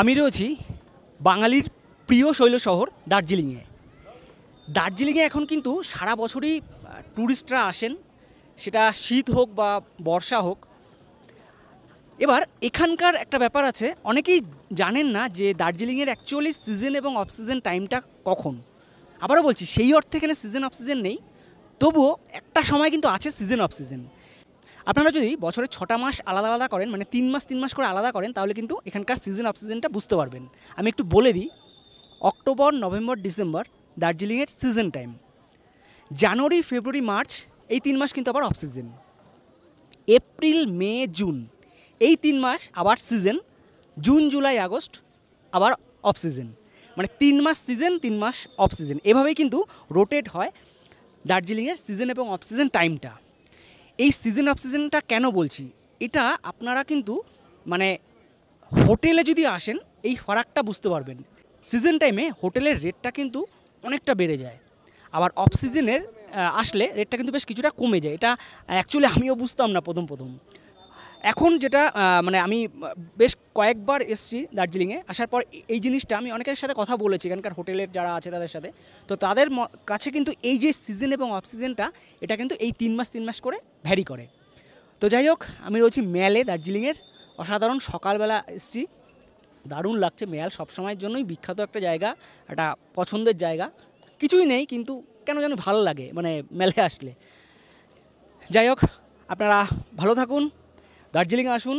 আমি রয়েছি বাঙালির প্রিয় শৈল শহর দার্জিলিংয়ে। দার্জিলিংয়ে এখন কিন্তু সারা বছরই ট্যুরিস্টরা আসেন, সেটা শীত হোক বা বর্ষা হোক। এবার এখানকার একটা ব্যাপার আছে, অনেকেই জানেন না যে দার্জিলিংয়ের অ্যাকচুয়ালি সিজন এবং অফ সিজন টাইমটা কখন। আবারও বলছি, সেই অর্থে এখানে সিজন অফ সিজন নেই, তবুও একটা সময় কিন্তু আছে সিজন অফ সিজন। আপনারা যদি বছরের 6টা মাস আলাদা আলাদা করেন, মানে 3 মাস করে আলাদা করেন, তাহলে কিন্তু এখানকার সিজন অফ সিজনটা বুঝতে পারবেন। আমি একটু বলে দিই, অক্টোবর, নভেম্বর, ডিসেম্বর দার্জিলিংয়ের সিজন টাইম। জানুয়ারি, ফেব্রুয়ারি, মার্চ এই 3 মাস কিন্তু আবার অফ সিজন। এপ্রিল, মে, জুন এই 3 মাস আবার সিজন। জুন, জুলাই, আগস্ট আবার অফ সিজন। মানে 3 মাস সিজন, 3 মাস অফ সিজন, এভাবেই কিন্তু রোটেট হয় দার্জিলিংয়ের সিজন এবং অফ সিজন টাইমটা। এই সিজন অফ সিজনটা কেন বলছি, এটা আপনারা কিন্তু মানে হোটেলে যদি আসেন এই ফারাকটা বুঝতে পারবেন। সিজন টাইমে হোটেলের রেটটা কিন্তু অনেকটা বেড়ে যায়, আবার অফ সিজনের আসলে রেটটা কিন্তু বেশ কিছুটা কমে যায়। এটা অ্যাকচুয়ালি আমিও বুঝতাম না প্রথম প্রথম। এখন যেটা মানে আমি বেশ কয়েকবার এসেছি দার্জিলিংয়ে, আসার পর এই জিনিসটা আমি অনেকের সাথে কথা বলেছি, এখানকার হোটেলের যারা আছে তাদের সাথে। তো তাদের কাছে কিন্তু এই যে সিজন এবং অফ সিজনটা, এটা কিন্তু এই 3 মাস করে ভ্যারি করে। তো যাই হোক, আমি রয়েছি ম্যালে, দার্জিলিংয়ের। অসাধারণ, সকালবেলা এসেছি, দারুণ লাগছে। ম্যাল সবসময়ের জন্যই বিখ্যাত একটা জায়গা, একটা পছন্দের জায়গা। কিছুই নেই কিন্তু কেন যেন ভালো লাগে মানে ম্যালে আসলে। যাই হোক, আপনারা ভালো থাকুন, দার্জিলিংয়ে আসুন,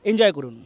এনজয় করুন।